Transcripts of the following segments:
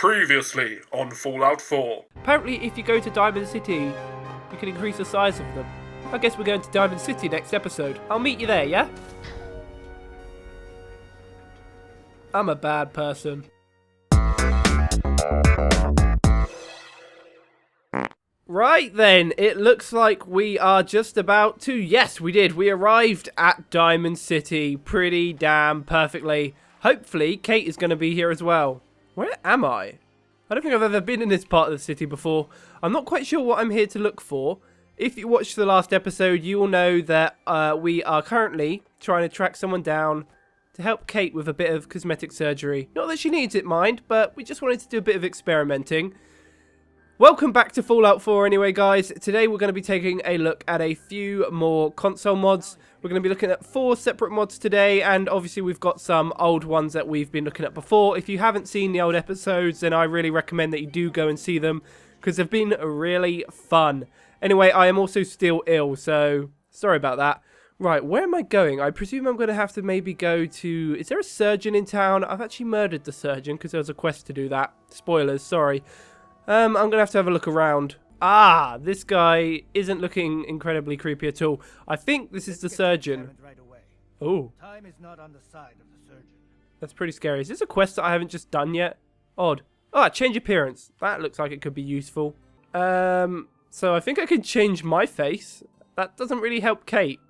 Previously on Fallout 4. Apparently, if you go to Diamond City, you can increase the size of them. I guess we're going to Diamond City next episode. I'll meet you there, yeah? I'm a bad person. Right then, it looks like we are just about to... Yes, we did. We arrived at Diamond City pretty damn perfectly. Hopefully, Kate is going to be here as well. Where am I? I don't think I've ever been in this part of the city before. I'm not quite sure what I'm here to look for. If you watched the last episode, you will know that we are currently trying to track someone down to help Kate with a bit of cosmetic surgery. Not that she needs it, mind, but we just wanted to do a bit of experimenting. Welcome back to Fallout 4 anyway, guys. Today we're going to be taking a look at a few more console mods. We're going to be looking at 4 separate mods today, and obviously we've got some old ones that we've been looking at before. If you haven't seen the old episodes, then I really recommend that you do go and see them, because they've been really fun. Anyway, I am also still ill, so sorry about that. Right, where am I going? I presume I'm going to have to maybe go to... Is there a surgeon in town? I've actually murdered the surgeon, because there was a quest to do that. Spoilers, sorry. I'm going to have a look around. Ah, this guy isn't looking incredibly creepy at all. I think this is the surgeon. Oh. Time is not on the side of the surgeon. That's pretty scary. Is this a quest that I haven't just done yet? Odd. Ah, change appearance. That looks like it could be useful. So I think I can change my face. That doesn't really help Kate.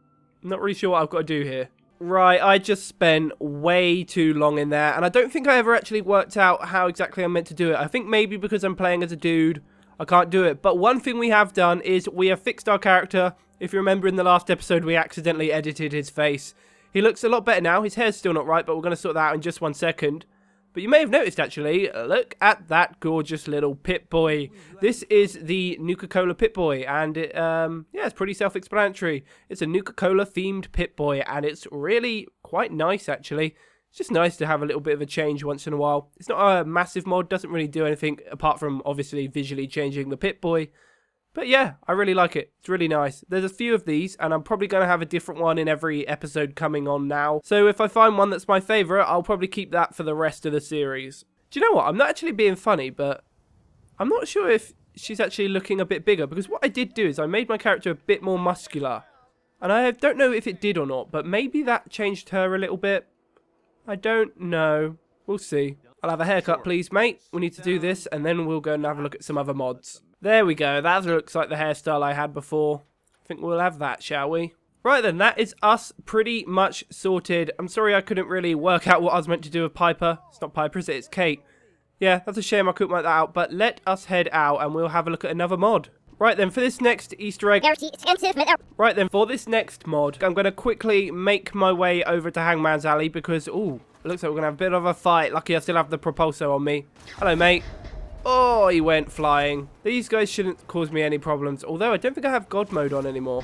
I'm not really sure what I've got to do here. Right, I just spent way too long in there, and I don't think I ever actually worked out how exactly I'm meant to do it. I think maybe because I'm playing as a dude, I can't do it. But one thing we have done is we have fixed our character. If you remember in the last episode, we accidentally edited his face. He looks a lot better now. His hair's still not right, but we're going to sort that out in just 1 second. But you may have noticed, actually, look at that gorgeous little Pip-Boy. This is the Nuka-Cola Pip-Boy, and it, yeah, it's pretty self-explanatory. It's a Nuka-Cola themed Pip-Boy, and it's really quite nice, actually. It's just nice to have a little bit of a change once in a while. It's not a massive mod, doesn't really do anything apart from, obviously, visually changing the Pip-Boy. But yeah, I really like it. It's really nice. There's a few of these, and I'm probably going to have a different one in every episode coming on now. So if I find one that's my favourite, I'll probably keep that for the rest of the series. Do you know what? I'm not actually being funny, but I'm not sure if she's actually looking a bit bigger. Because what I did do is I made my character a bit more muscular. And I don't know if it did or not, but maybe that changed her a little bit. I don't know. We'll see. I'll have a haircut, please, mate. We need to do this, and then we'll go and have a look at some other mods. There we go, that looks like the hairstyle I had before. I think we'll have that, shall we? Right then, that is us pretty much sorted. I'm sorry I couldn't really work out what I was meant to do with Piper. It's not Piper, is it? It's Kate. Yeah, that's a shame I couldn't work that out, but let us head out and we'll have a look at another mod. Right then, for this next Easter egg... Right then, for this next mod, I'm going to quickly make my way over to Hangman's Alley because, ooh, it looks like we're going to have a bit of a fight. Lucky I still have the propulsor on me. Hello, mate. Oh, he went flying. These guys shouldn't cause me any problems. Although, I don't think I have God mode on anymore.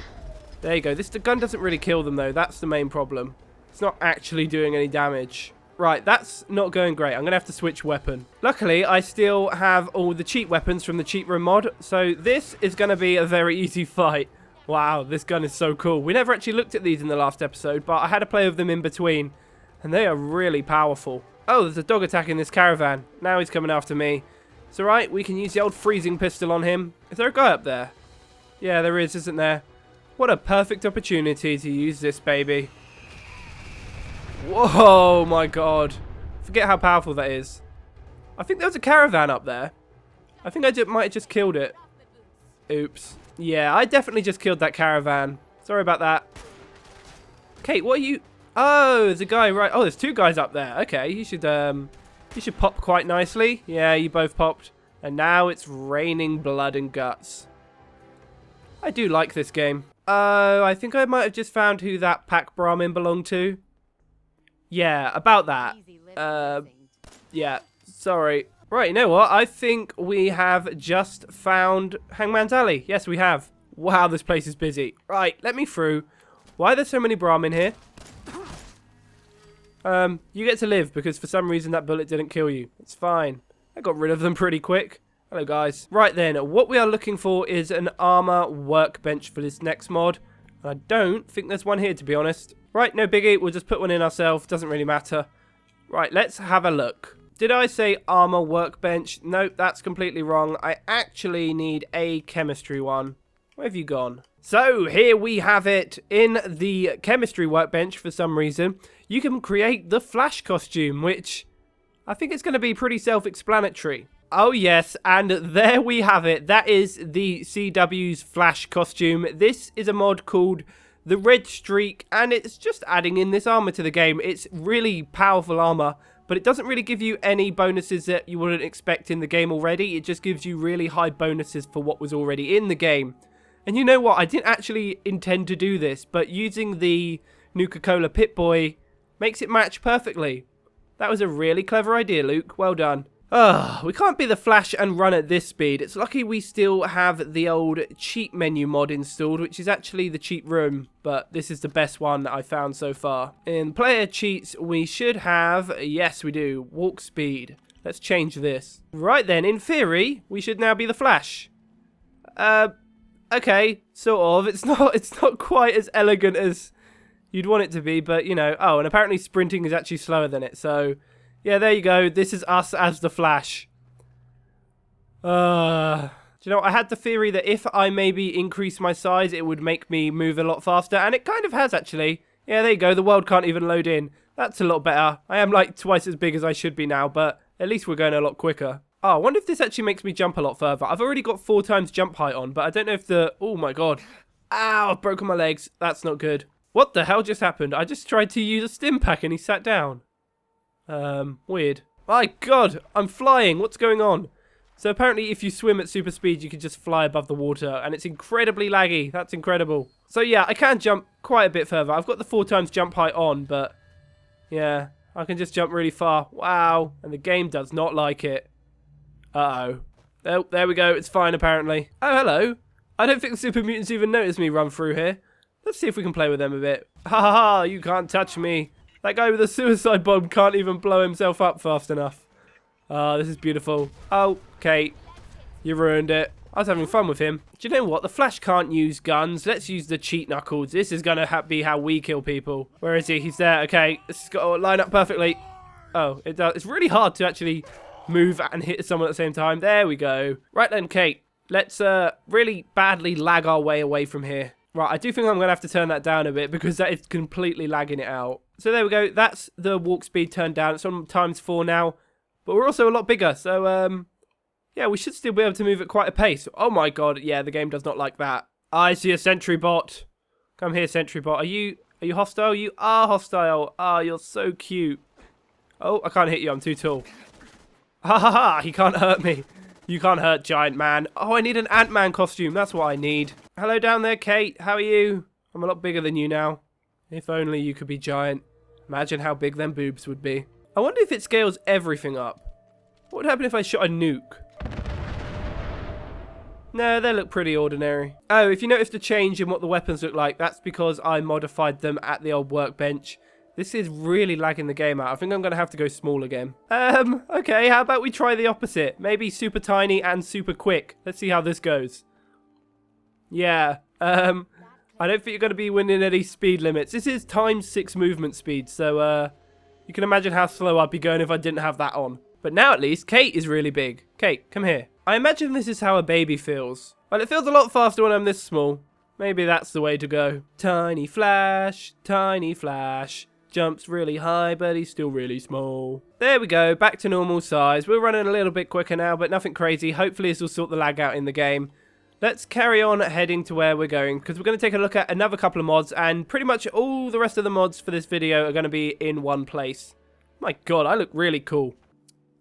There you go. The gun doesn't really kill them, though. That's the main problem. It's not actually doing any damage. Right, that's not going great. I'm going to have to switch weapon. Luckily, I still have all the cheat weapons from the cheat room mod. So, this is going to be a very easy fight. Wow, this gun is so cool. We never actually looked at these in the last episode, but I had to play with them in between. And they are really powerful. Oh, there's a dog attacking this caravan. Now he's coming after me. It's alright, we can use the old freezing pistol on him. Is there a guy up there? Yeah, there is, isn't there? What a perfect opportunity to use this baby. Whoa, my god. Forget how powerful that is. I think there was a caravan up there. I think I might have just killed it. Oops. Yeah, I definitely just killed that caravan. Sorry about that. Kate, what are you... Oh, there's a guy right... Oh, there's 2 guys up there. Okay, you should pop quite nicely. Yeah, you both popped. And now it's raining blood and guts. I do like this game. Oh, I think I might have just found who that Pack Brahmin belonged to. Yeah, about that. Yeah, sorry. Right, you know what? I think we have just found Hangman's Alley. Yes, we have. Wow, this place is busy. Right, let me through. Why are there so many Brahmin here? You get to live because for some reason that bullet didn't kill you. It's fine. I got rid of them pretty quick. Hello, guys. Right then, what we are looking for is an armor workbench for this next mod. I don't think there's one here, to be honest. Right, no biggie. We'll just put one in ourselves. Doesn't really matter. Right, let's have a look. Did I say armor workbench? Nope, that's completely wrong. I actually need a chemistry one. Where have you gone? So here we have it. In the chemistry workbench, for some reason, you can create the Flash costume, which I think it's going to be pretty self-explanatory. Oh yes, and there we have it. That is the CW's Flash costume. This is a mod called the Red Streak, and it's just adding in this armor to the game. It's really powerful armor, but it doesn't really give you any bonuses that you wouldn't expect in the game already. It just gives you really high bonuses for what was already in the game. And you know what? I didn't actually intend to do this, but using the Nuka-Cola Pip-Boy makes it match perfectly. That was a really clever idea, Luke. Well done. We can't be the Flash and run at this speed. It's lucky we still have the old cheat menu mod installed, which is actually the cheat room, but this is the best one that I found so far. In player cheats, we should have, yes we do, walk speed. Let's change this. Right then, in theory, we should now be the Flash. Okay, sort of. It's not quite as elegant as you'd want it to be, but you know. Oh, and apparently sprinting is actually slower than it, so yeah, there you go. This is us as the Flash. Do you know, I had the theory that if I maybe increase my size, it would make me move a lot faster, and it kind of has, actually. Yeah, there you go. The world can't even load in. That's a lot better. I am like twice as big as I should be now, but at least we're going a lot quicker. Oh, I wonder if this actually makes me jump a lot further. I've already got 4 times jump height on, but I don't know if the... Oh, my God. Ow, I've broken my legs. That's not good. What the hell just happened? I just tried to use a stim pack and he sat down. Weird. My God, I'm flying. What's going on? So apparently if you swim at super speed, you can just fly above the water, and it's incredibly laggy. That's incredible. So yeah, I can jump quite a bit further. I've got the 4 times jump height on, but yeah, I can just jump really far. Wow, and the game does not like it. Uh-oh. Oh, there we go. It's fine, apparently. Oh, hello. I don't think the super mutants even noticed me run through here. Let's see if we can play with them a bit. Ha ha ha, you can't touch me. That guy with a suicide bomb can't even blow himself up fast enough. Oh, this is beautiful. Oh, okay. You ruined it. I was having fun with him. Do you know what? The Flash can't use guns. Let's use the cheat knuckles. This is going to be how we kill people. Where is he? He's there. Okay. This has got to line up perfectly. Oh, it does. It's really hard to actually move and hit someone at the same time. There we go. Right then, Kate. Let's really badly lag our way away from here. Right, I do think I'm going to have to turn that down a bit because that is completely lagging it out. So there we go. That's the walk speed turned down. It's on ×4 now. But we're also a lot bigger. So, yeah, we should still be able to move at quite a pace. Oh my God. Yeah, the game does not like that. I see a sentry bot. Come here, sentry bot. Are you hostile? You are hostile. Ah, you're so cute. Oh, I can't hit you. I'm too tall. Ha ha ha. He can't hurt me. You can't hurt Giant Man. Oh, I need an Ant-Man costume. That's what I need. Hello down there, Kate. How are you? I'm a lot bigger than you now. If only you could be giant. Imagine how big them boobs would be. I wonder if it scales everything up. What would happen if I shot a nuke? No, they look pretty ordinary. Oh, if you notice the change in what the weapons look like, that's because I modified them at the old workbench. This is really lagging the game out. I think I'm going to have to go small again. Okay, how about we try the opposite? Maybe super tiny and super quick. Let's see how this goes. Yeah, I don't think you're going to be winning any speed limits. This is ×6 movement speed, so you can imagine how slow I'd be going if I didn't have that on. But now at least, Kate is really big. Kate, come here. I imagine this is how a baby feels. Well, it feels a lot faster when I'm this small. Maybe that's the way to go. Tiny Flash, tiny Flash. Jumps really high, but he's still really small. There we go, back to normal size. We're running a little bit quicker now, but nothing crazy. Hopefully this will sort the lag out in the game. Let's carry on heading to where we're going, because we're going to take a look at another couple of mods, and pretty much all the rest of the mods for this video are going to be in one place. My God, I look really cool.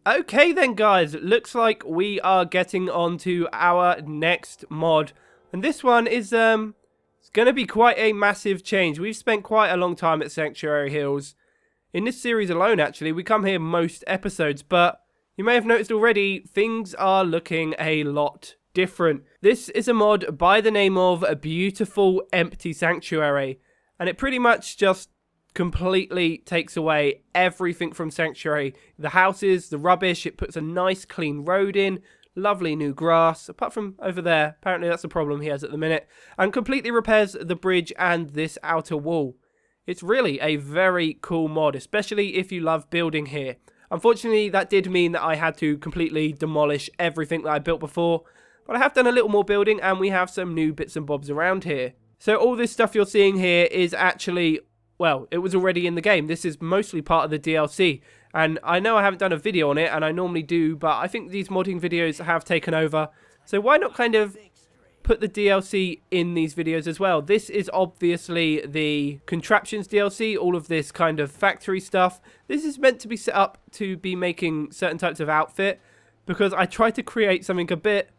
Okay then, guys, looks like we are getting on to our next mod, and this one is it's going to be quite a massive change. We've spent quite a long time at Sanctuary Hills. In this series alone, actually, we come here most episodes, but you may have noticed already, things are looking a lot different. This is a mod by the name of A Beautiful Empty Sanctuary, and it pretty much just completely takes away everything from Sanctuary. The houses, the rubbish, it puts a nice clean road in, lovely new grass, apart from over there. Apparently that's the problem he has at the minute. And completely repairs the bridge and this outer wall. It's really a very cool mod, especially if you love building here. Unfortunately, that did mean that I had to completely demolish everything that I built before. But I have done a little more building, and we have some new bits and bobs around here. So all this stuff you're seeing here is actually, well, it was already in the game. This is mostly part of the DLC. And I know I haven't done a video on it, and I normally do, but I think these modding videos have taken over. So why not kind of put the DLC in these videos as well? This is obviously the contraptions DLC, all of this kind of factory stuff. This is meant to be set up to be making certain types of outfit, because I tried to create something a bit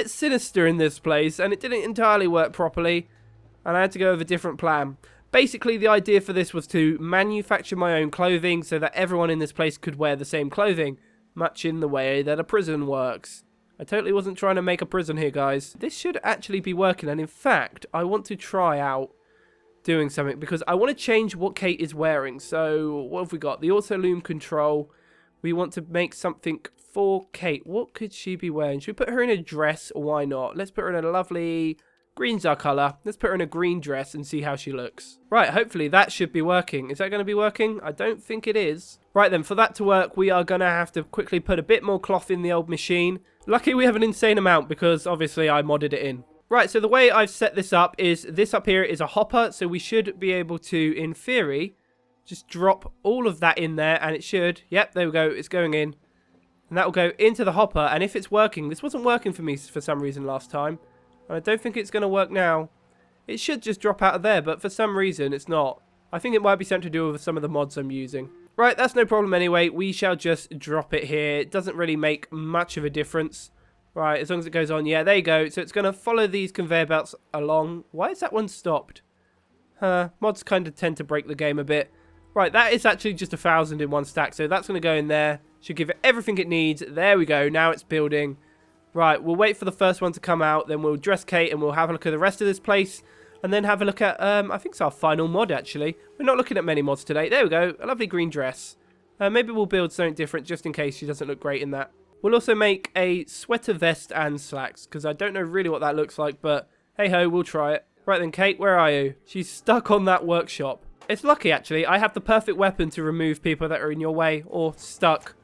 sinister in this place, and it didn't entirely work properly, and I had to go with a different plan. Basically, the idea for this was to manufacture my own clothing so that everyone in this place could wear the same clothing, much in the way that a prison works. I totally wasn't trying to make a prison here, guys. This should actually be working, and in fact, I want to try out doing something, because I want to change what Kate is wearing. So, what have we got? The auto loom control. We want to make something for Kate. What could she be wearing? Should we put her in a dress, or why not? Let's put her in a lovely... green's our colour. Let's put her in a green dress and see how she looks. Right, hopefully that should be working. Is that going to be working? I don't think it is. Right then, for that to work, we are going to have to quickly put a bit more cloth in the old machine. Lucky we have an insane amount, because obviously I modded it in. Right, so the way I've set this up is, this up here is a hopper, so we should be able to, in theory, just drop all of that in there, and it should, yep, there we go, it's going in. And that will go into the hopper, and if it's working, this wasn't working for me for some reason last time. I don't think it's going to work now. It should just drop out of there, but for some reason it's not. I think it might be something to do with some of the mods I'm using. Right, that's no problem anyway. We shall just drop it here. It doesn't really make much of a difference. Right, as long as it goes on. Yeah, there you go. So it's going to follow these conveyor belts along. Why is that one stopped? Mods kind of tend to break the game a bit. Right, that is actually just 1,000 in one stack. So that's going to go in there. Should give it everything it needs. There we go. Now it's building. Right, we'll wait for the first one to come out, then we'll dress Kate and we'll have a look at the rest of this place, and then have a look at, I think it's our final mod actually. We're not looking at many mods today. There we go, a lovely green dress. Maybe we'll build something different just in case she doesn't look great in that. We'll also make a sweater vest and slacks, because I don't know really what that looks like, but hey ho, we'll try it. Right then, Kate, where are you? She's stuck on that workshop. It's lucky actually, I have the perfect weapon to remove people that are in your way, or stuck.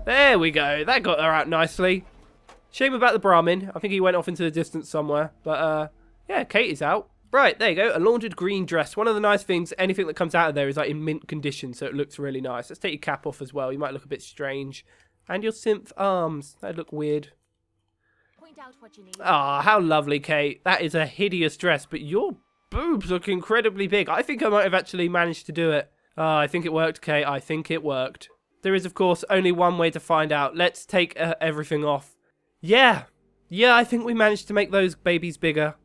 There we go, that got her out nicely. Shame about the Brahmin. I think he went off into the distance somewhere. But, yeah, Kate is out. Right, there you go. A laundered green dress. One of the nice things, anything that comes out of there is like in mint condition, so it looks really nice. Let's take your cap off as well. You might look a bit strange. And your synth arms. That'd look weird. Point out what you need. Ah, how lovely, Kate. That is a hideous dress, but your boobs look incredibly big. I think I might have actually managed to do it. Ah, I think it worked, Kate. I think it worked. There is, of course, only one way to find out. Let's take everything off. Yeah, I think we managed to make those babies bigger.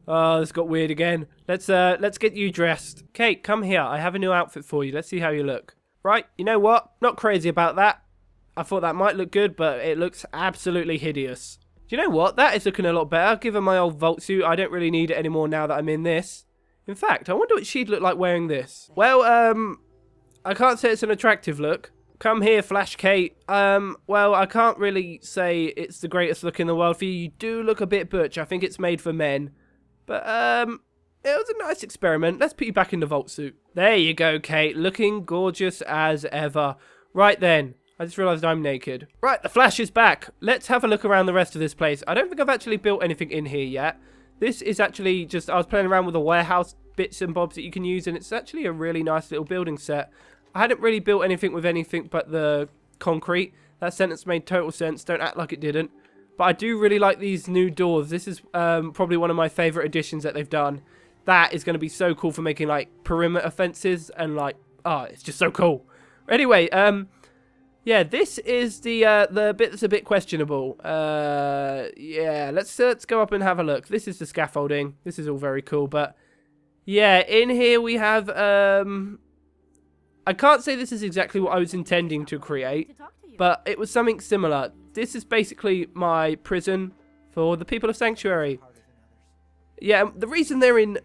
Oh, this got weird again. Let's get you dressed. Kate, come here. I have a new outfit for you. Let's see how you look. Right, you know what? Not crazy about that. I thought that might look good, but it looks absolutely hideous. Do you know what? That is looking a lot better. Given my old Vault suit, I don't really need it anymore now that I'm in this. In fact, I wonder what she'd look like wearing this. Well, I can't say it's an attractive look. Come here, Flash Kate. Well, I can't really say it's the greatest look in the world for you. You do look a bit butch. I think it's made for men. But, it was a nice experiment. Let's put you back in the Vault suit. There you go, Kate. Looking gorgeous as ever. Right then. I just realised I'm naked. Right, the Flash is back. Let's have a look around the rest of this place. I don't think I've actually built anything in here yet. This is actually just, I was playing around with the warehouse bits and bobs that you can use, and it's actually a really nice little building set. I hadn't really built anything with anything but the concrete. That sentence made total sense. Don't act like it didn't. But I do really like these new doors. This is probably one of my favourite additions that they've done. That is going to be so cool for making, like, perimeter fences and, like, oh, it's just so cool. Anyway, yeah, this is the bit that's a bit questionable. Yeah, let's go up and have a look. This is the scaffolding. This is all very cool, but yeah, in here we have I can't say this is exactly what I was intending to create, but it was something similar. This is basically my prison for the people of Sanctuary. Yeah, the reason they're in,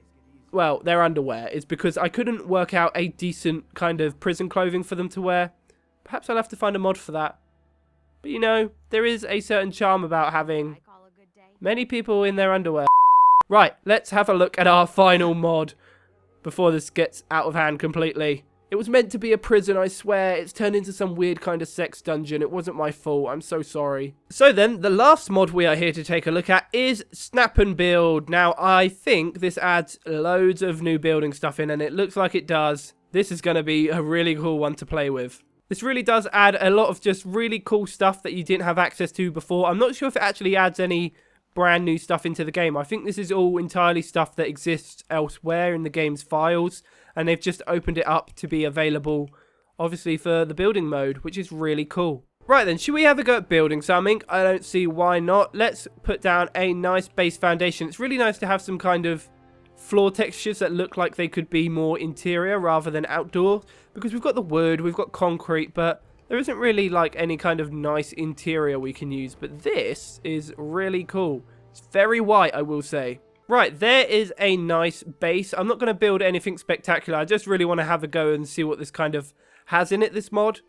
well, their underwear is because I couldn't work out a decent kind of prison clothing for them to wear. Perhaps I'll have to find a mod for that. But you know, there is a certain charm about having many people in their underwear. Right, let's have a look at our final mod before this gets out of hand completely. It was meant to be a prison, I swear. It's turned into some weird kind of sex dungeon. It wasn't my fault. I'm so sorry. So then, the last mod we are here to take a look at is Snap and Build. Now, I think this adds loads of new building stuff in, and it looks like it does. This is going to be a really cool one to play with. This really does add a lot of just really cool stuff that you didn't have access to before. I'm not sure if it actually adds any brand new stuff into the game. I think this is all entirely stuff that exists elsewhere in the game's files, and they've just opened it up to be available, obviously, for the building mode, which is really cool. Right then, should we have a go at building something? I don't see why not. Let's put down a nice base foundation. It's really nice to have some kind of floor textures that look like they could be more interior rather than outdoor, because we've got the wood, we've got concrete, but there isn't really like any kind of nice interior we can use. But this is really cool. It's very white, I will say. Right, there is a nice base. I'm not going to build anything spectacular. I just really want to have a go and see what this kind of has in it, this mod.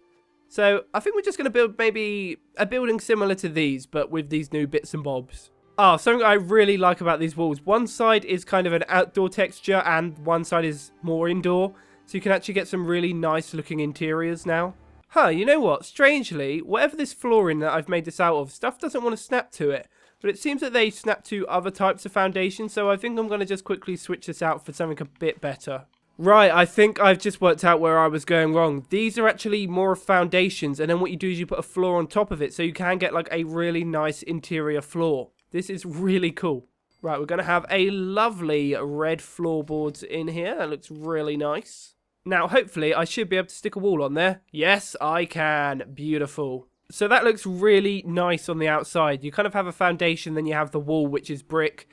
So I think we're just going to build maybe a building similar to these, but with these new bits and bobs. Oh, something I really like about these walls. One side is kind of an outdoor texture and one side is more indoor. So you can actually get some really nice looking interiors now. Huh, you know what? Strangely, whatever this flooring that I've made this out of, stuff doesn't want to snap to it. But it seems that they snap to other types of foundation, so I think I'm going to just quickly switch this out for something a bit better. Right, I think I've just worked out where I was going wrong. These are actually more foundations, and then what you do is you put a floor on top of it, so you can get like a really nice interior floor. This is really cool. Right, we're going to have a lovely red floorboards in here. That looks really nice. Now, hopefully, I should be able to stick a wall on there. Yes, I can. Beautiful. So that looks really nice on the outside. You kind of have a foundation, then you have the wall, which is brick.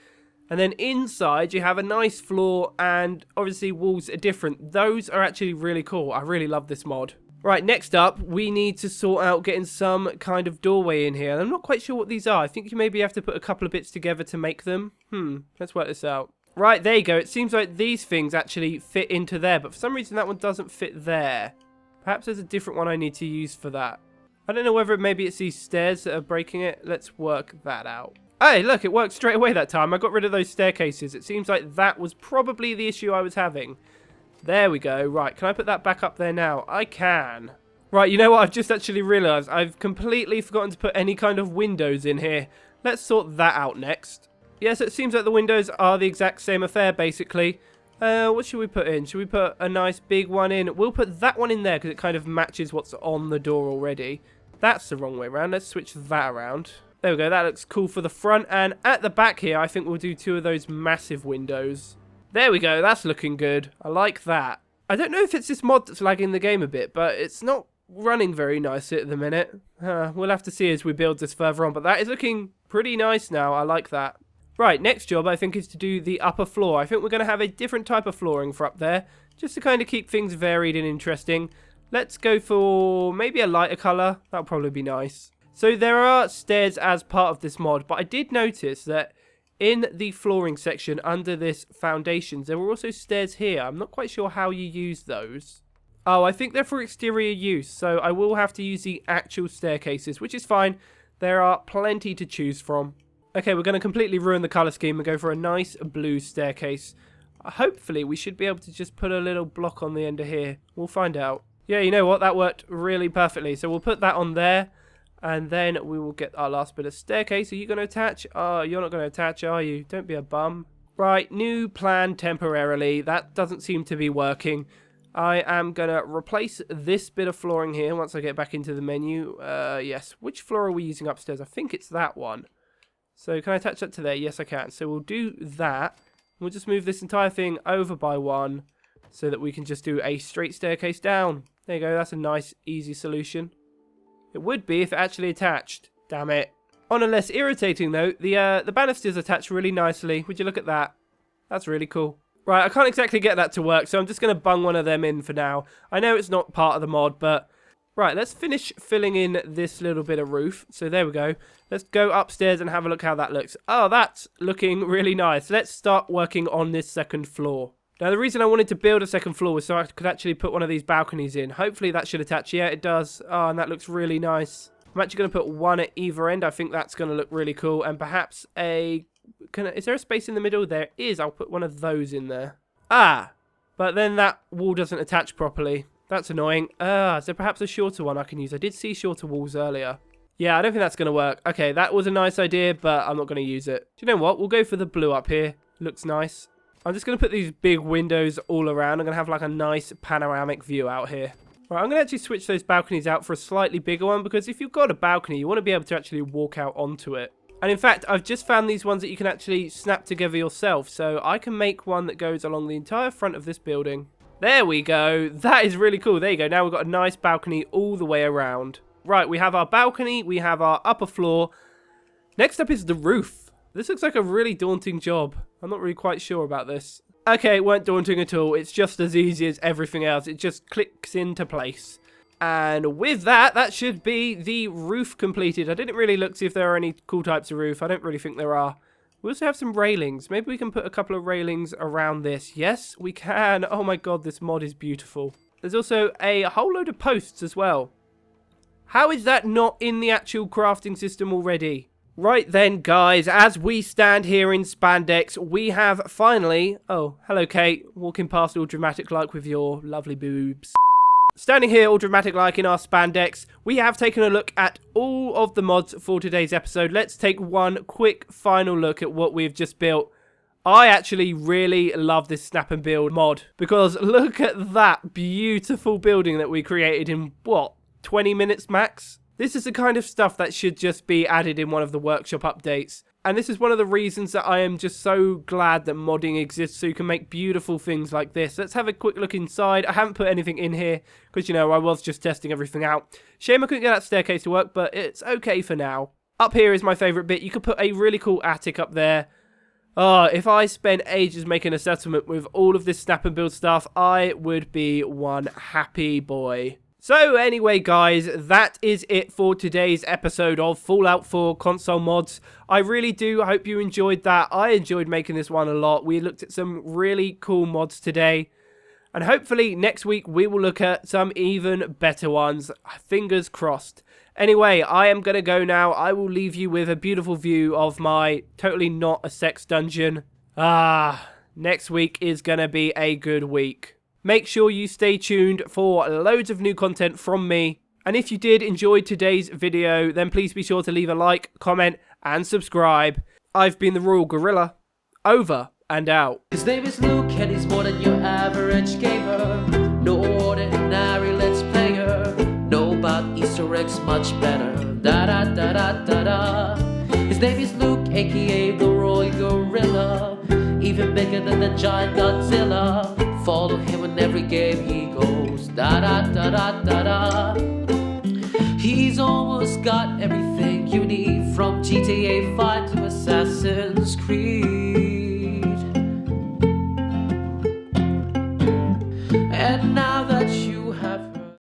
And then inside, you have a nice floor, and obviously walls are different. Those are actually really cool. I really love this mod. Right, next up, we need to sort out getting some kind of doorway in here. I'm not quite sure what these are. I think you maybe have to put a couple of bits together to make them. Let's work this out. Right, there you go. It seems like these things actually fit into there, but for some reason that one doesn't fit there. Perhaps there's a different one I need to use for that. I don't know whether maybe it's these stairs that are breaking it. Let's work that out. Hey, look, it worked straight away that time. I got rid of those staircases. It seems like that was probably the issue I was having. There we go. Right, can I put that back up there now? I can. Right, you know what? I've just actually realised I've completely forgotten to put any kind of windows in here. Let's sort that out next. Yes, it seems like the windows are the exact same affair, basically. What should we put in? Should we put a nice big one in? We'll put that one in there because it kind of matches what's on the door already. That's the wrong way around. Let's switch that around. There we go. That looks cool for the front. And at the back here, I think we'll do two of those massive windows. There we go. That's looking good. I like that. I don't know if it's this mod that's lagging the game a bit, but it's not running very nicely at the minute. We'll have to see as we build this further on. But that is looking pretty nice now. I like that. Right, next job I think is to do the upper floor. I think we're going to have a different type of flooring for up there, just to kind of keep things varied and interesting. Let's go for maybe a lighter colour. That'll probably be nice. So there are stairs as part of this mod, but I did notice that in the flooring section under this foundations, there were also stairs here. I'm not quite sure how you use those. Oh, I think they're for exterior use, so I will have to use the actual staircases, which is fine. There are plenty to choose from. Okay, we're going to completely ruin the colour scheme and go for a nice blue staircase. Hopefully, we should be able to just put a little block on the end of here. We'll find out. Yeah, you know what? That worked really perfectly. So we'll put that on there. And then we will get our last bit of staircase. Are you going to attach? Oh, you're not going to attach, are you? Don't be a bum. Right, new plan temporarily. That doesn't seem to be working. I am going to replace this bit of flooring here once I get back into the menu. Yes. Which floor are we using upstairs? I think it's that one. So can I attach that to there? Yes, I can. So we'll do that. We'll just move this entire thing over by one so that we can just do a straight staircase down. There you go. That's a nice, easy solution. It would be if it actually attached. Damn it. On a less irritating note, the banisters attach really nicely. Would you look at that? That's really cool. Right, I can't exactly get that to work, so I'm just going to bung one of them in for now. I know it's not part of the mod, but... Right, let's finish filling in this little bit of roof. So there we go. Let's go upstairs and have a look how that looks. Oh, that's looking really nice. Let's start working on this second floor. Now, the reason I wanted to build a second floor was so I could actually put one of these balconies in. Hopefully that should attach. Yeah, it does. Oh, and that looks really nice. I'm actually going to put one at either end. I think that's going to look really cool. And perhaps a... Is there a space in the middle? There is. I'll put one of those in there. Ah! But then that wall doesn't attach properly. That's annoying. Is there perhaps a shorter one I can use? I did see shorter walls earlier. Yeah, I don't think that's going to work. Okay, that was a nice idea, but I'm not going to use it. Do you know what? We'll go for the blue up here. Looks nice. I'm just going to put these big windows all around. I'm going to have like a nice panoramic view out here. Right, I'm going to actually switch those balconies out for a slightly bigger one, because if you've got a balcony, you want to be able to actually walk out onto it. And in fact, I've just found these ones that you can actually snap together yourself. So I can make one that goes along the entire front of this building. There we go. That is really cool. There you go. Now we've got a nice balcony all the way around. Right, we have our balcony. We have our upper floor. Next up is the roof. This looks like a really daunting job. I'm not really quite sure about this. Okay, it weren't daunting at all. It's just as easy as everything else. It just clicks into place. And with that, that should be the roof completed. I didn't really look to see if there are any cool types of roof. I don't really think there are. We also have some railings. Maybe we can put a couple of railings around this. Yes, we can. Oh my god, this mod is beautiful. There's also a whole load of posts as well. How is that not in the actual crafting system already? Right then, guys, as we stand here in Spandex, we have finally... Oh, hello, Kate. Walking past all dramatic like with your lovely boobs. Standing here all dramatic like in our Spandex, we have taken a look at all of the mods for today's episode. Let's take one quick final look at what we've just built. I actually really love this snap and build mod, because look at that beautiful building that we created in, what, 20 minutes max? This is the kind of stuff that should just be added in one of the workshop updates. And this is one of the reasons that I am just so glad that modding exists, so you can make beautiful things like this. Let's have a quick look inside. I haven't put anything in here because, you know, I was just testing everything out. Shame I couldn't get that staircase to work, but it's okay for now. Up here is my favourite bit. You could put a really cool attic up there. Oh, if I spent ages making a settlement with all of this snap and build stuff, I would be one happy boy. So anyway, guys, that is it for today's episode of Fallout 4 console mods. I really do hope you enjoyed that. I enjoyed making this one a lot. We looked at some really cool mods today. And hopefully next week we will look at some even better ones. Fingers crossed. Anyway, I am going to go now. I will leave you with a beautiful view of my totally not a sex dungeon. Next week is going to be a good week. Make sure you stay tuned for loads of new content from me. And if you did enjoy today's video, then please be sure to leave a like, comment, and subscribe. I've been the Royal Gorilla. Over and out. His name is Luke and he's more than your average gamer. No ordinary let's player. Know about Easter eggs much better. Da da da da da da. His name is Luke, aka the Royal Gorilla. Even bigger than the giant Godzilla. Follow him in every game he goes. Da da da da da da. He's almost got everything you need, from GTA 5 to Assassin's Creed. And now